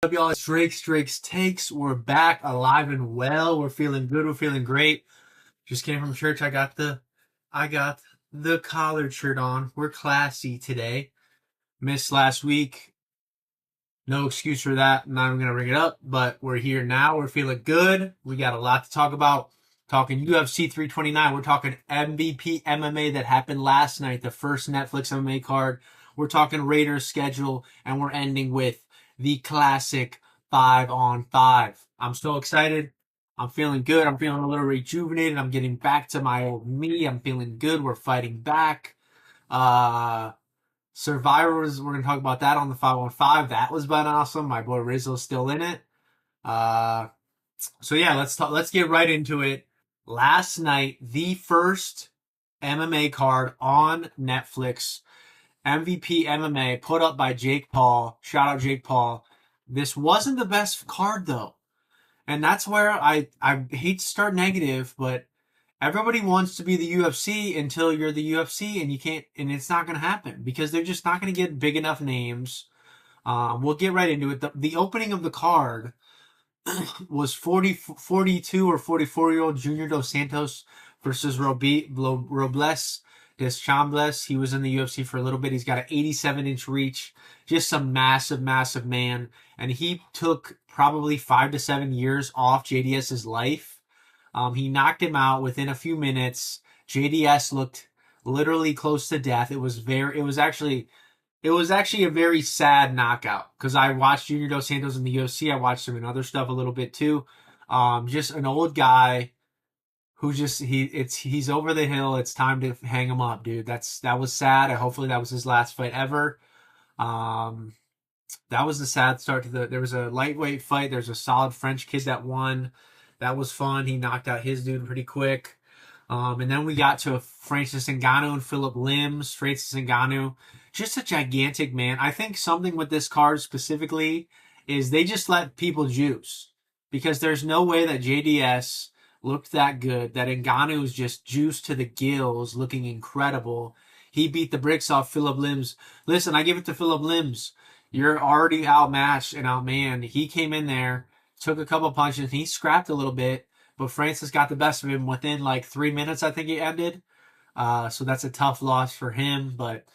Up, y'all? It's Drake's Takes. We're back, alive and well. We're feeling good. We're feeling great. Just came from church. I got the collared shirt on. We're classy today. Missed last week. No excuse for that. I'm not even gonna bring it up. But we're here now. We're feeling good. We got a lot to talk about. Talking UFC 329. We're talking MVP MMA that happened last night. The first Netflix MMA card. We're talking Raiders schedule, and we're ending with the classic 5-on-5. I'm so excited. I'm feeling good. I'm feeling a little rejuvenated. I'm getting back to my old me. I'm feeling good. We're fighting back. Uh, Survivors, we're going to talk about that on the 5-on-5. That was been awesome. My boy Rizzo's still in it. Uh, so yeah, let's get right into it. Last night, the first MMA card on Netflix, MVP MMA, put up by Jake Paul. Shout out Jake Paul. This wasn't the best card though. And that's where I hate to start negative, but everybody wants to be the UFC until you're the UFC, and you can't, and it's not going to happen because they're just not going to get big enough names. We'll get right into it. The opening of the card was 42 or 44-year-old Junior Dos Santos versus Robles Deschambles. He was in the UFC for a little bit. He's got an 87-inch reach, just a massive, massive man. And he took probably 5 to 7 years off JDS's life. He knocked him out within a few minutes. JDS looked literally close to death. It was actually a very sad knockout because I watched Junior Dos Santos in the UFC. I watched him in other stuff a little bit too. Just an old guy who just he's over the hill. It's time to hang him up, dude. That was sad. Hopefully that was his last fight ever. Um, that was the sad start to the. There was a lightweight fight. There's a solid French kid that won. That was fun. He knocked out his dude pretty quick. And then we got to Francis Ngannou and Philip Limbs. Francis Ngannou, just a gigantic man. I think something with this card specifically is they just let people juice because there's no way that JDS looked that good. That Ngannou was just juiced to the gills, looking incredible. He beat the bricks off Philip Limbs. Listen, I give it to Philip Limbs. You're already outmatched and outmanned. He came in there, took a couple punches, and he scrapped a little bit, but Francis got the best of him within like 3 minutes, I think it ended. So that's a tough loss for him. But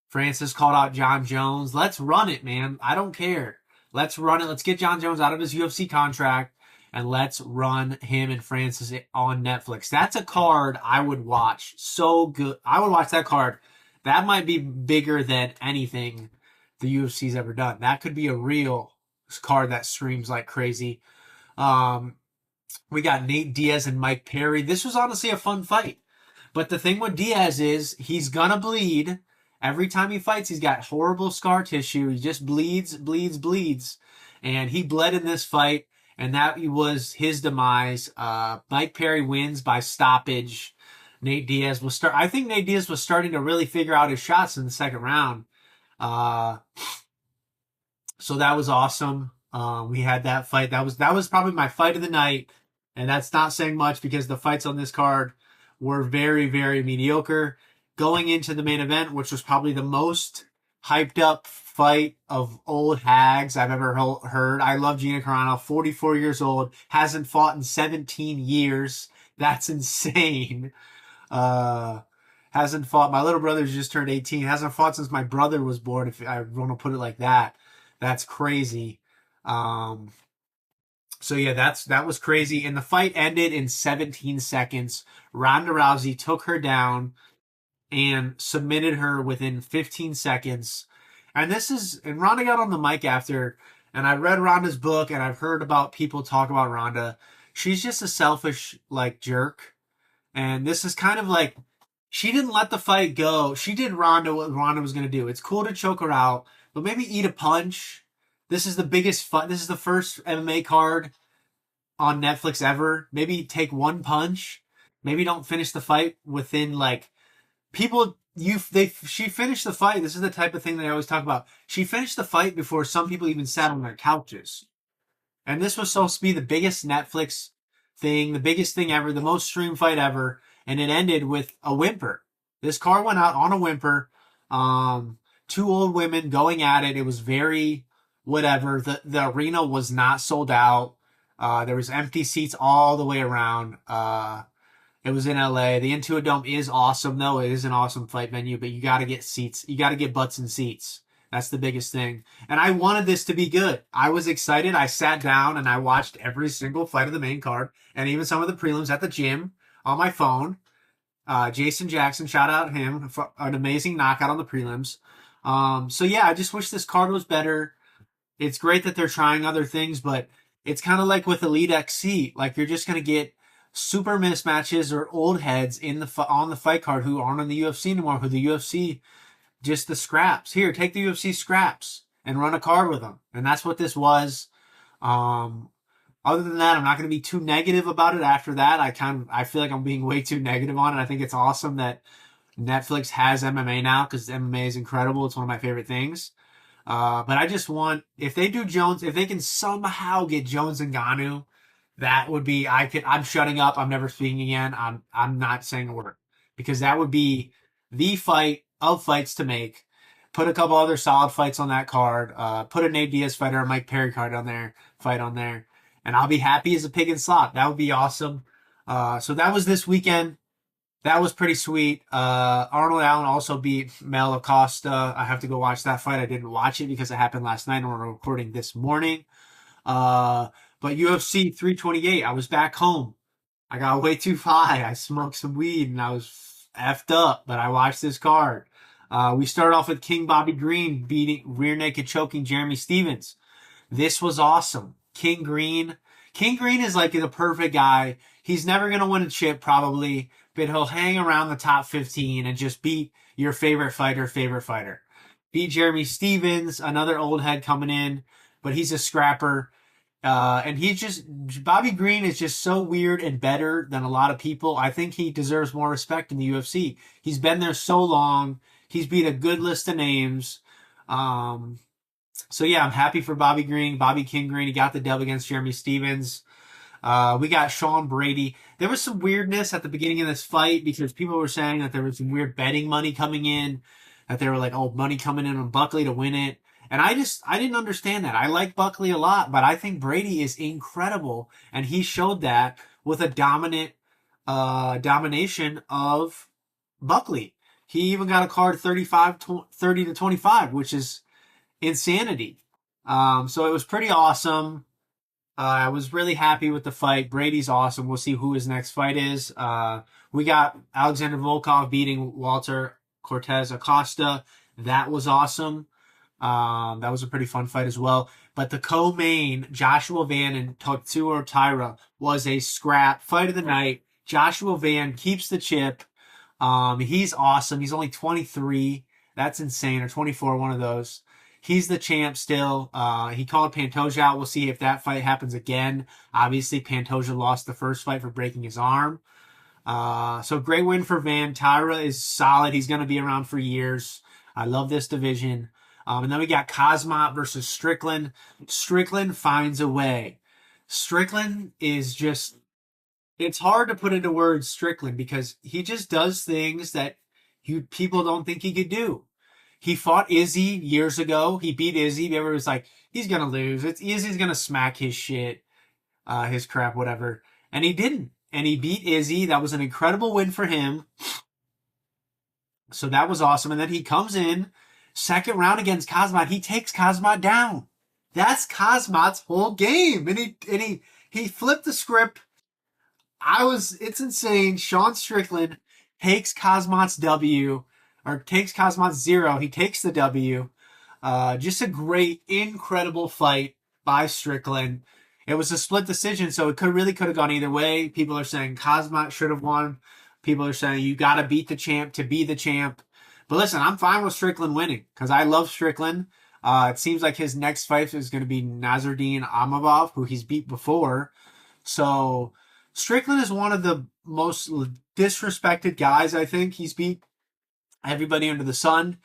Francis called out John Jones. Let's run it, man. I don't care. Let's run it. Let's get John Jones out of his UFC contract and let's run him and Francis on Netflix. That's a card I would watch. So good. I would watch that card. That might be bigger than anything the UFC's ever done. That could be a real card that streams like crazy. We got Nate Diaz and Mike Perry. This was honestly a fun fight. But the thing with Diaz is he's gonna bleed. Every time he fights, he's got horrible scar tissue. He just bleeds, bleeds, bleeds. And he bled in this fight, and that was his demise. Mike Perry wins by stoppage. Nate Diaz was I think Nate Diaz was starting to really figure out his shots in the second round. Uh, so that was awesome. We had that fight. That was probably my fight of the night, and that's not saying much because the fights on this card were very, very mediocre. Going into the main event, which was probably the most hyped up fight of old hags I've ever heard. I love Gina Carano, 44 years old, hasn't fought in 17 years. That's insane. Uh, hasn't fought. My little brother's just turned 18. Hasn't fought since my brother was born. If I want to put it like that, that's crazy. Um, so yeah, that was crazy. And the fight ended in 17 seconds. Ronda Rousey took her down and submitted her within 15 seconds. And Ronda got on the mic after, and I read Ronda's book, and I've heard about people talk about Ronda. She's just a selfish like jerk, and this is kind of like she didn't let the fight go. She did Ronda what Ronda was gonna do. It's cool to choke her out, but maybe eat a punch. This is the biggest fight. This is the first MMA card on Netflix ever. Maybe take one punch. Maybe don't finish the fight within like people she finished the fight. This is the type of thing that I always talk about. She finished the fight before some people even sat on their couches. And this was supposed to be the biggest Netflix thing, the biggest thing ever, the most streamed fight ever, and it ended with a whimper. This car went out on a whimper. Two old women going at it. It was very whatever. The arena was not sold out. There was empty seats all the way around. It was in LA. The Intuit Dome is awesome, though. It is an awesome fight venue, but you got to get seats. You got to get butts and seats. That's the biggest thing. And I wanted this to be good. I was excited. I sat down and I watched every single fight of the main card and even some of the prelims at the gym on my phone. Jason Jackson, shout out him for an amazing knockout on the prelims. So yeah, I just wish this card was better. It's great that they're trying other things, but it's kind of like with Elite XC. Like you're just gonna get super mismatches or old heads in on the fight card who aren't in the UFC anymore. Who the UFC just the scraps. Here, take the UFC scraps and run a card with them, and that's what this was. Other than that, I'm not going to be too negative about it. After that, I feel like I'm being way too negative on it. I think it's awesome that Netflix has MMA now because MMA is incredible. It's one of my favorite things. But I just want, if they do Jones, if they can somehow get Jones and Ngannou, that would be, I'm shutting up. I'm never speaking again. I'm not saying a word because that would be the fight of fights to make. Put a couple other solid fights on that card. Put a Nate Diaz fighter, a Mike Perry card fight on there. And I'll be happy as a pig in slot. That would be awesome. So that was this weekend. That was pretty sweet. Arnold Allen also beat Mel Acosta. I have to go watch that fight. I didn't watch it because it happened last night and we're recording this morning. But UFC 328, I was back home. I got way too high. I smoked some weed and I was effed up, but I watched this card. We started off with King Bobby Green beating rear naked choking Jeremy Stephens. This was awesome. King Green is like the perfect guy. He's never going to win a chip probably, but he'll hang around the top 15 and just beat your favorite fighter. Beat Jeremy Stephens, another old head coming in, but he's a scrapper. And Bobby Green is just so weird and better than a lot of people. I think he deserves more respect in the UFC. He's been there so long. He's beat a good list of names. So yeah, I'm happy for Bobby King Green. He got the dub against Jeremy Stephens. We got Sean Brady. There was some weirdness at the beginning of this fight because people were saying that there was some weird betting money coming in, that they were like, oh, money coming in on Buckley to win it. And I didn't understand that. I like Buckley a lot, but I think Brady is incredible. And he showed that with a domination of Buckley. He even got a card 30 to 25, which is insanity. So it was pretty awesome. I was really happy with the fight. Brady's awesome. We'll see who his next fight is. We got Alexander Volkov beating Walter Cortez Acosta. That was awesome. That was a pretty fun fight as well. But the co-main, Joshua Van and Tatsuo Taira, was a scrap fight of the night. Joshua Van keeps the chip. He's awesome. He's only 23. That's insane. Or 24, one of those. He's the champ still. He called Pantoja out. We'll see if that fight happens again. Obviously, Pantoja lost the first fight for breaking his arm. So great win for Van. Taira is solid. He's going to be around for years. I love this division. And then we got Khamzat versus Strickland. Strickland finds a way. Strickland is just, it's hard to put into words Strickland because he just does things that people don't think he could do. He fought Izzy years ago. He beat Izzy. Everyone was like, he's going to lose. Izzy's going to smack his shit, his crap, whatever. And he didn't. And he beat Izzy. That was an incredible win for him. So that was awesome. And then he comes in, second round against Khamzat. He takes Khamzat down. That's Khamzat's whole game. And he flipped the script. It's insane. Sean Strickland takes Khamzat's W. Or takes Khamzat's 0. He takes the W. Just a great, incredible fight by Strickland. It was a split decision, so it really could have gone either way. People are saying Khamzat should have won. People are saying you got to beat the champ to be the champ. But listen, I'm fine with Strickland winning because I love Strickland. It seems like his next fight is going to be Nasruddin Imavov, who he's beat before. So Strickland is one of the most disrespected guys, I think. He's beat everybody under the sun.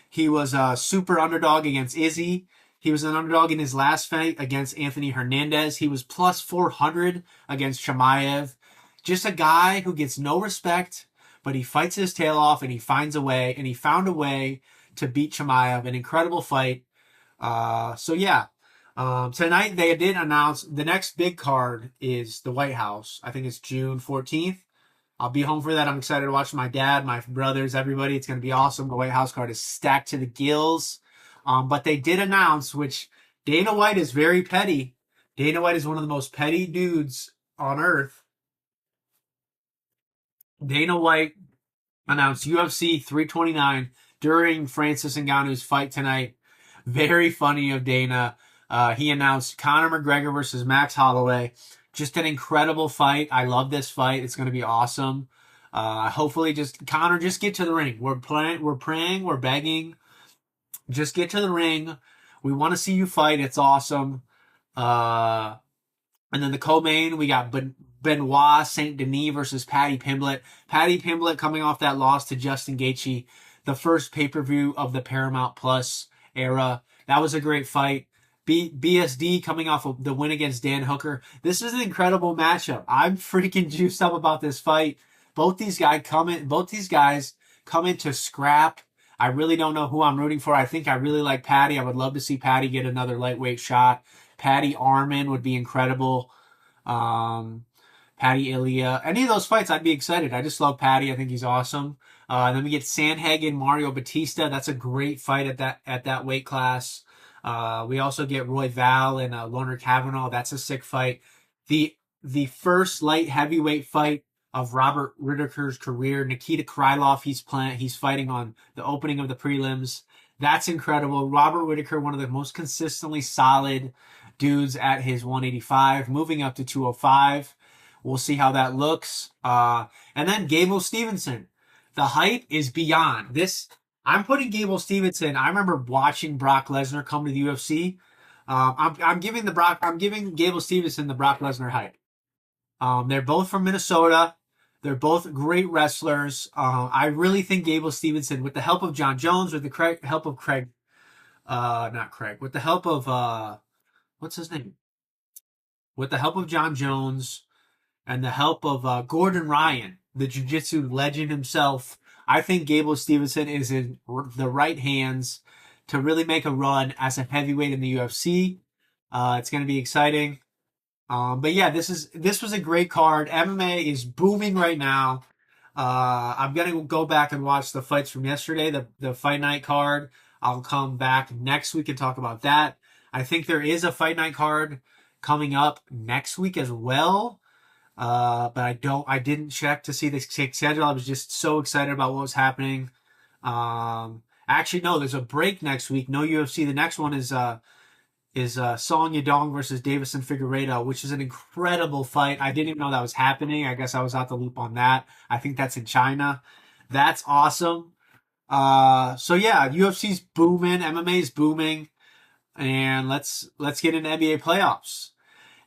He was a super underdog against Izzy. He was an underdog in his last fight against Anthony Hernandez. He was plus 400 against Chimaev. Just a guy who gets no respect, but he fights his tail off and he finds a way, and he found a way to beat Chimaev. An incredible fight. So yeah, Tonight they did announce the next big card is the White House. I think it's June 14th. I'll be home for that. I'm excited to watch my dad, my brothers, everybody. It's going to be awesome. The White House card is stacked to the gills. But they did announce, which Dana White is very petty. Dana White is one of the most petty dudes on earth. Dana White announced UFC 329 during Francis Ngannou's fight tonight. Very funny of Dana. He announced Conor McGregor versus Max Holloway. Just an incredible fight. I love this fight. It's going to be awesome. Hopefully, Conor, just get to the ring. We're praying, we're begging. Just get to the ring. We want to see you fight. It's awesome. And then the co-main, we got Benoit Saint Denis versus Paddy Pimblett. Paddy Pimblett coming off that loss to Justin Gaethje, the first pay-per-view of the Paramount Plus era. That was a great fight. BSD coming off of the win against Dan Hooker. This is an incredible matchup. I'm freaking juiced up about this fight. Both these guys come in to scrap. I really don't know who I'm rooting for. I think I really like Paddy. I would love to see Paddy get another lightweight shot. Paddy Arman would be incredible. Paddy Ilia. Any of those fights, I'd be excited. I just love Paddy. I think he's awesome. Then we get Sandhagen, Mario Batista. That's a great fight at that weight class. We also get Roy Val and Loner Kavanaugh. That's a sick fight. The first light heavyweight fight of Robert Whittaker's career. Nikita Krylov, he's fighting on the opening of the prelims. That's incredible. Robert Whittaker, one of the most consistently solid dudes at his 185, moving up to 205. We'll see how that looks. And then Gable Stevenson. The hype is beyond this. I'm putting Gable Stevenson. I remember watching Brock Lesnar come to the UFC. I'm giving Gable Stevenson the Brock Lesnar hype. They're both from Minnesota. They're both great wrestlers. I really think Gable Stevenson, with the help of John Jones, with the help of with the help of what's his name? With the help of John Jones and the help of Gordon Ryan, the jiu-jitsu legend himself, I think Gable Stevenson is in the right hands to really make a run as a heavyweight in the UFC. It's going to be exciting. But yeah, this was a great card. MMA is booming right now. I'm going to go back and watch the fights from yesterday, the Fight Night card. I'll come back next week and talk about that. I think there is a Fight Night card coming up next week as well. But I didn't check to see the schedule. I was just so excited about what was happening. Actually, no, there's a break next week. No UFC. The next one is Song Yadong versus Davison Figueiredo, which is an incredible fight. I didn't even know that was happening. I guess I was out the loop on that. I think that's in China. That's awesome. So yeah, UFC's booming, MMA's booming, and let's get into NBA playoffs.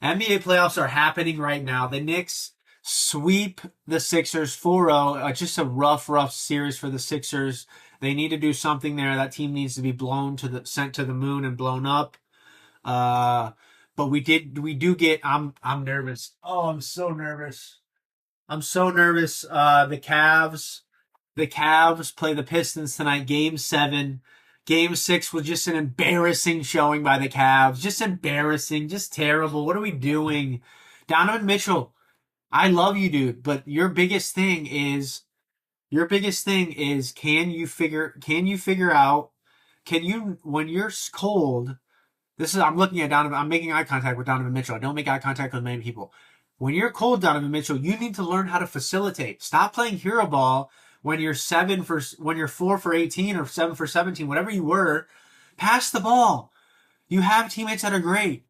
NBA playoffs are happening right now. The Knicks sweep the Sixers 4-0. Just a rough series for the Sixers. They need to do something there. That team needs to be sent to the moon and blown up. But we do get. I'm nervous. Oh, I'm so nervous. I'm so nervous. The Cavs play the Pistons tonight. Game 7. Game 6 was just an embarrassing showing by the Cavs. Just embarrassing. Just terrible. What are we doing? Donovan Mitchell, I love you, dude, but your biggest thing is can you figure out, when you're cold, I'm looking at Donovan, I'm making eye contact with Donovan Mitchell. I don't make eye contact with many people. When you're cold, Donovan Mitchell, you need to learn how to facilitate. Stop playing hero ball when you're 4 for 18 or 7 for 17, whatever you were. Pass the ball. You have teammates that are great.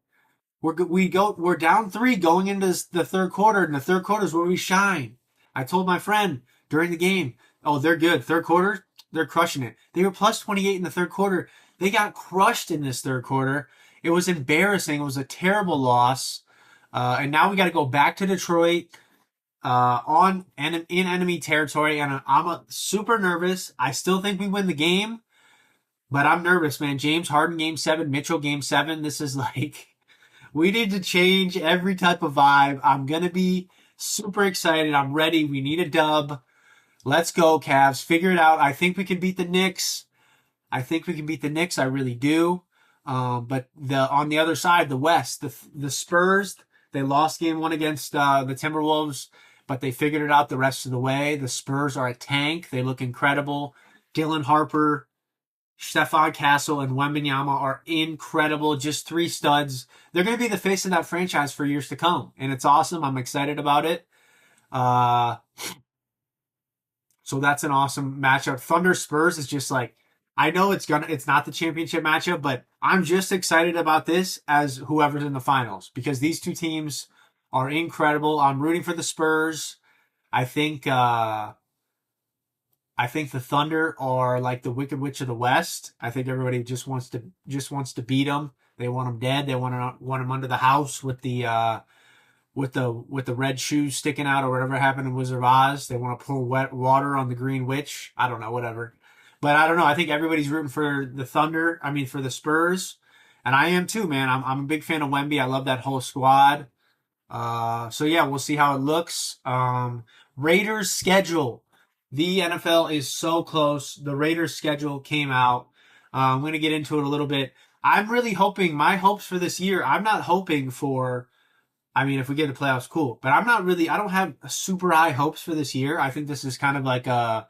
We're down 3 going into the third quarter, and the third quarter is where we shine. I told my friend during the game, oh, they're good. Third quarter, they're crushing it. They were plus 28 in the third quarter. They got crushed in this third quarter. It was embarrassing. It was a terrible loss. And now we got to go back to Detroit in enemy territory. And I'm super nervous. I still think we win the game, but I'm nervous, man. James Harden game 7, Mitchell game 7. This is like, we need to change every type of vibe. I'm going to be super excited. I'm ready. We need a dub. Let's go, Cavs. Figure it out. I think we can beat the Knicks. I really do. But on the other side, the West, the Spurs, they lost game one against the Timberwolves, but they figured it out the rest of the way. The Spurs are a tank. They look incredible. Dylan Harper, Stephon Castle, and Wembanyama are incredible. Just three studs. They're going to be the face of that franchise for years to come, and it's awesome. I'm excited about it. Uh, so that's an awesome matchup. Thunder Spurs is just like, I know it's not the championship matchup, but I'm just excited about this as whoever's in the finals because these two teams are incredible. I'm rooting for the Spurs. I think I think the Thunder are like the Wicked Witch of the West. I think everybody just wants to beat them. They want them dead. They want them under the house with the red shoes sticking out or whatever happened in Wizard of Oz. They want to pour wet water on the Green Witch. I don't know, whatever. But I don't know. I think everybody's rooting for the Thunder. I mean, for the Spurs, and I am too, man. I'm a big fan of Wemby. I love that whole squad. So yeah, we'll see how it looks. Raiders schedule. The NFL is so close. The Raiders schedule came out. I'm going to get into it a little bit. I'm really hoping, my hopes for this year, I'm not hoping for, I mean, if we get the playoffs, cool. But I don't have super high hopes for this year. I think this is kind of like a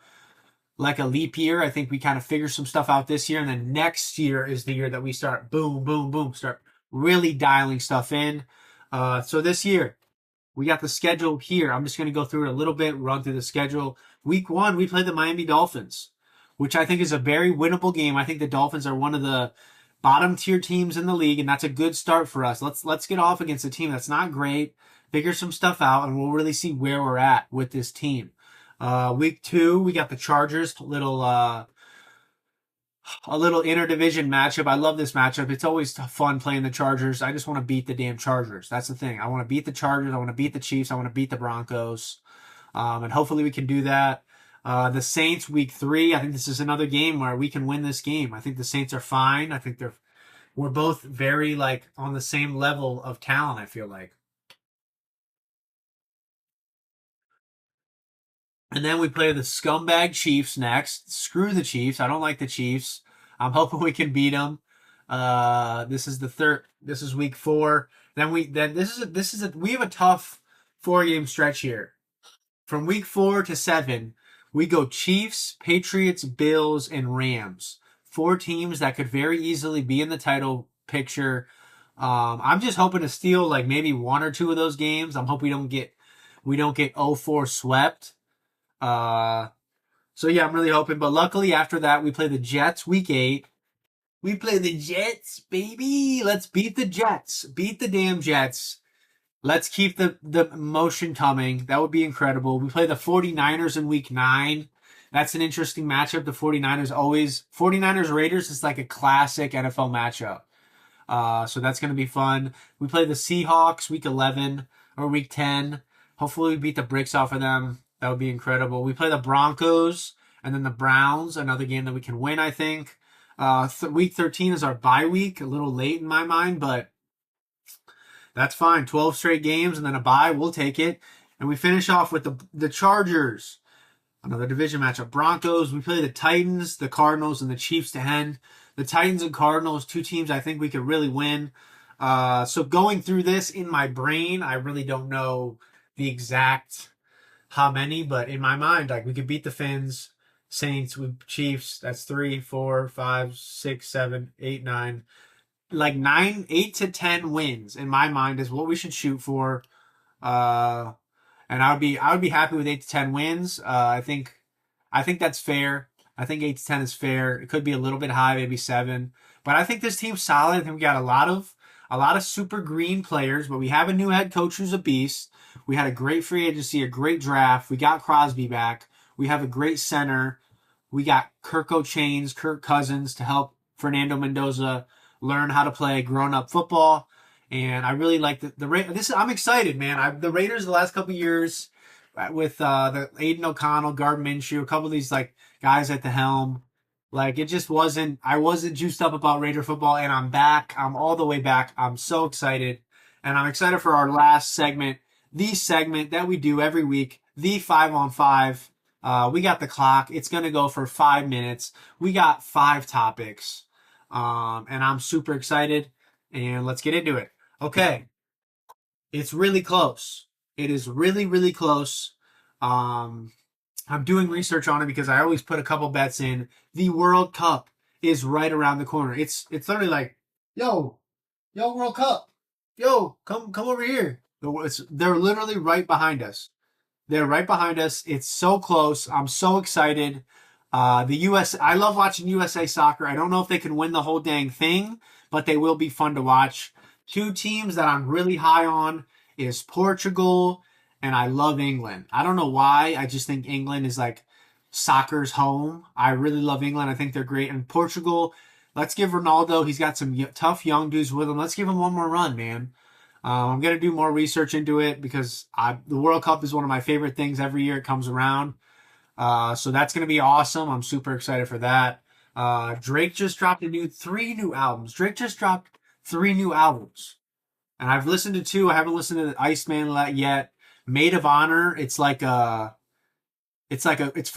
leap year. I think we kind of figure some stuff out this year. And then next year is the year that we start boom, boom, boom, start really dialing stuff in. So this year, we got the schedule here. I'm just going to go through it a little bit, run through the schedule. Week 1, we play the Miami Dolphins, which I think is a very winnable game. I think the Dolphins are one of the bottom tier teams in the league, and that's a good start for us. Let's get off against a team that's not great, figure some stuff out, and we'll really see where we're at with this team. Week 2, we got the Chargers, a little interdivision matchup. I love this matchup. It's always fun playing the Chargers. I just want to beat the damn Chargers. That's the thing. I want to beat the Chargers. I want to beat the Chiefs. I want to beat the Broncos. And hopefully we can do that. The Saints, week 3. I think this is another game where we can win this game. I think the Saints are fine. I think we're both very like on the same level of talent, I feel like. And then we play the scumbag Chiefs next. Screw the Chiefs. I don't like the Chiefs. I'm hoping we can beat them. This is the third. This is week 4. We have a tough 4-game stretch here. From week 4 to 7, we go Chiefs, Patriots, Bills, and Rams. 4 teams that could very easily be in the title picture. I'm just hoping to steal like maybe 1 or 2 of those games. I'm hoping we don't get 0-4 swept. So yeah, I'm really hoping. But luckily, after that, we play the Jets week 8. We play the Jets, baby. Let's beat the Jets. Beat the damn Jets. Let's keep the motion coming. That would be incredible. We play the 49ers in week 9. That's an interesting matchup. The 49ers Raiders is like a classic NFL matchup. So that's going to be fun. We play the Seahawks week 11 or week 10. Hopefully we beat the bricks off of them. That would be incredible. We play the Broncos and then the Browns, another game that we can win, I think. Week 13 is our bye week, a little late in my mind, but that's fine. 12 straight games and then a bye. We'll take it. And we finish off with the Chargers. Another division matchup. Broncos. We play the Titans, the Cardinals, and the Chiefs to end. The Titans and Cardinals, 2 teams I think we could really win. So going through this in my brain, I really don't know the exact how many, but in my mind, like we could beat the Fins, Saints, with Chiefs. That's 3, 4, 5, 6, 7, 8, 9. Like 8 to 10 wins in my mind is what we should shoot for. And I would be happy with 8 to 10 wins. I think that's fair. I think 8 to 10 is fair. It could be a little bit high, maybe 7. But I think this team's solid. I think we got a lot of super green players, but we have a new head coach who's a beast. We had a great free agency, a great draft. We got Crosby back. We have a great center. We got Kirk Cousins to help Fernando Mendoza learn how to play grown-up football. And I really like I'm excited, man. The Raiders the last couple of years with the Aiden O'Connell, Gardner Minshew, a couple of these like guys at the helm. Like I wasn't juiced up about Raider football, and I'm back. I'm all the way back. I'm so excited. And I'm excited for our last segment, the segment that we do every week, the 5-on-5. We got the clock. It's going to go for 5 minutes. We got 5 topics. And I'm super excited. And let's get into it. Okay, it's really close. It is really, really close. Um, I'm doing research on it because I always put a couple bets in. The World Cup is right around the corner. It's literally like, yo, yo, World Cup, yo, come over here. They're literally right behind us. They're right behind us. It's so close. I'm so excited. The US, I love watching USA soccer. I don't know if they can win the whole dang thing, but they will be fun to watch. Two teams that I'm really high on is Portugal, and I love England. I don't know why. I just think England is like soccer's home. I really love England. I think they're great. And Portugal, let's give Ronaldo, he's got some tough young dudes with him. Let's give him one more run, man. I'm going to do more research into it because the World Cup is one of my favorite things every year it comes around. So that's going to be awesome. I'm super excited for that. Drake just dropped three new albums. Drake just dropped three new albums. And I've listened to two. I haven't listened to Iceman yet. Maid of Honor. It's for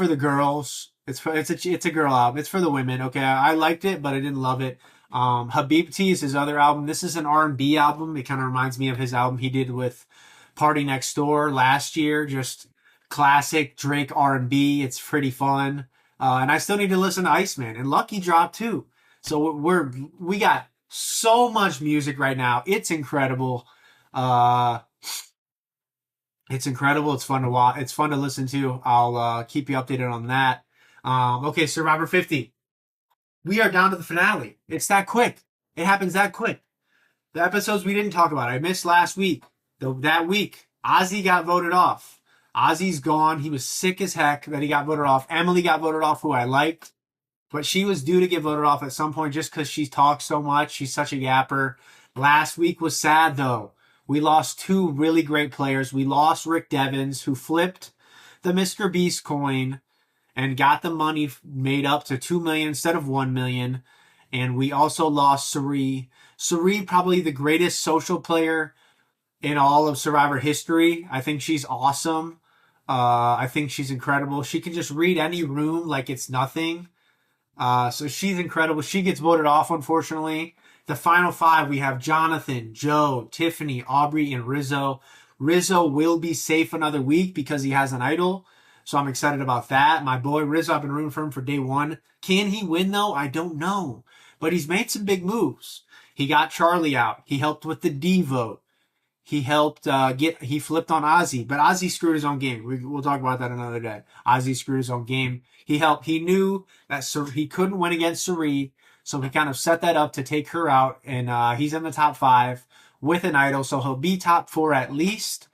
the girls. It's a girl album. It's for the women. Okay, I liked it, but I didn't love it. Habibti is his other album. This is an R&B album. It kind of reminds me of his album he did with Party Next Door last year. Just classic Drake R&B. It's pretty fun. And I still need to listen to Iceman and Lucky dropped too. So we got so much music right now. It's incredible. Uh, it's incredible. It's fun to watch. It's fun to listen to. I'll keep you updated on that. Okay, Survivor 50. We are down to the finale. It's that quick. It happens that quick. The episodes we didn't talk about. I missed last week. That week, Ozzy got voted off. Ozzy's gone. He was sick as heck that he got voted off. Emily got voted off, who I liked. But she was due to get voted off at some point just because she talks so much. She's such a yapper. Last week was sad, though. We lost two really great players. We lost Rick Devens, who flipped the Mr. Beast coin and got the money made up to 2 million instead of 1 million. And we also lost Sari. Sari, probably the greatest social player in all of Survivor history. I think she's awesome. I think she's incredible. She can just read any room like it's nothing. So she's incredible. She gets voted off, unfortunately. The final five, we have Jonathan, Joe, Tiffany, Aubrey, and Rizzo. Rizzo will be safe another week because he has an idol. So I'm excited about that. My boy Rizzo, I've been rooting for him for day one. Can he win, though? I don't know. But he's made some big moves. He got Charlie out. He helped with the D vote. He helped he flipped on Ozzy, but Ozzy screwed his own game. We'll talk about that another day. Ozzy screwed his own game. He knew that he couldn't win against Sari, so he kind of set that up to take her out, and he's in the top five with an idol, so he'll be top four at least.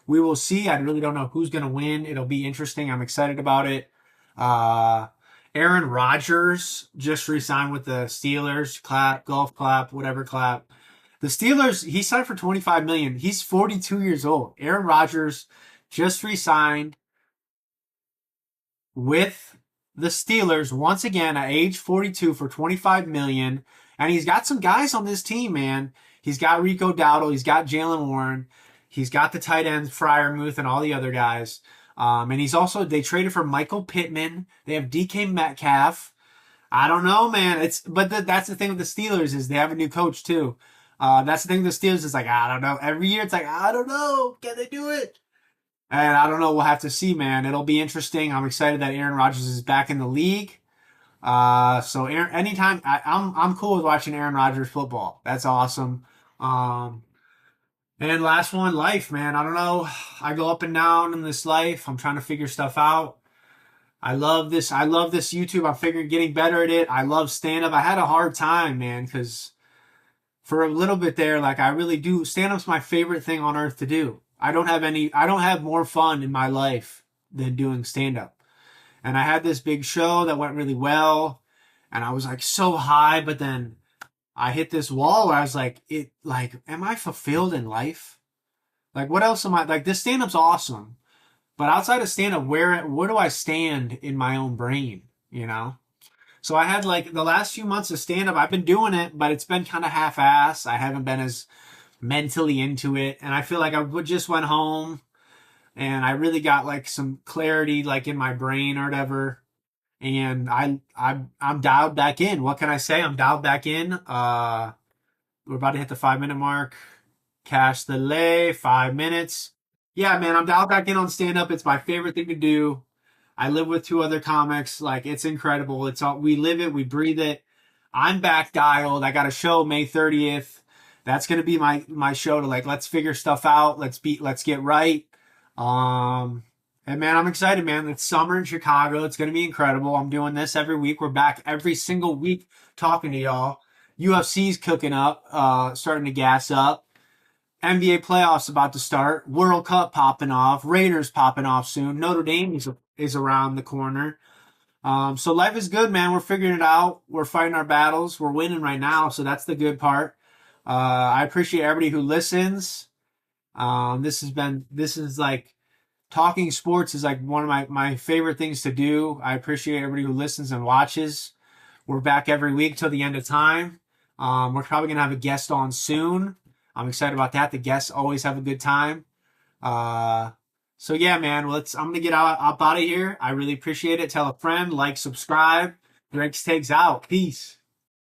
We will see. I really don't know who's going to win. It'll be interesting. I'm excited about it. Aaron Rodgers just re-signed with the Steelers. Clap, golf clap, whatever clap. The Steelers, he signed for $25 million. He's 42 years old. Aaron Rodgers just re-signed with the Steelers once again at age 42 for $25 million. And he's got some guys on this team, man. He's got Rico Dowdle. He's got Jalen Warren. He's got the tight ends, Freiermuth, and all the other guys. And they traded for Michael Pittman. They have DK Metcalf. I don't know, man. That's the thing with the Steelers is they have a new coach too. That's the thing with the Steelers is like, I don't know. Every year it's like, I don't know. Can they do it? And I don't know. We'll have to see, man. It'll be interesting. I'm excited that Aaron Rodgers is back in the league. Anytime I'm cool with watching Aaron Rodgers football. That's awesome. And last one, life, man. I don't know. I go up and down in this life. I'm trying to figure stuff out. I love this. I love this YouTube. I'm getting better at it. I love stand up. I had a hard time, man, because for a little bit there, like I really do. Stand up's my favorite thing on earth to do. I don't have more fun in my life than doing stand up. And I had this big show that went really well. And I was like so high, but then I hit this wall where I was like, am I fulfilled in life? Like, what else am I, like, this stand-up's awesome. But outside of stand-up, where do I stand in my own brain, you know? So I had, like, the last few months of stand-up, I've been doing it, but it's been kind of half-ass. I haven't been as mentally into it. And I feel like I just went home and I really got, like, some clarity, like, in my brain or whatever. and I'm dialed back in. What can I say? I'm dialed back in. We're about to hit the 5 minute mark. Cash the lay, 5 minutes. Yeah, man, I'm dialed back in on stand up. It's my favorite thing to do. I live with two other comics. Like, it's incredible. It's all, we live it, we breathe it. I'm back dialed. I got a show May 30th. That's gonna be my show to, like, let's figure stuff out. Let's get right. Um and man, I'm excited, man. It's summer in Chicago. It's gonna be incredible. I'm doing this every week. We're back every single week talking to y'all. UFC's cooking up, starting to gas up. NBA playoffs about to start. World Cup popping off. Raiders popping off soon. Notre Dame is around the corner. So life is good, man. We're figuring it out. We're fighting our battles. We're winning right now, so that's the good part. I appreciate everybody who listens. This is like talking sports is like one of my favorite things to do. I appreciate everybody who listens and watches. We're back every week till the end of time. We're probably gonna have a guest on soon. I'm excited about that. The guests always have a good time. Uh, so yeah, man. I'm gonna get up out of here. I really appreciate it. Tell a friend, like, subscribe. Drinks takes out. Peace.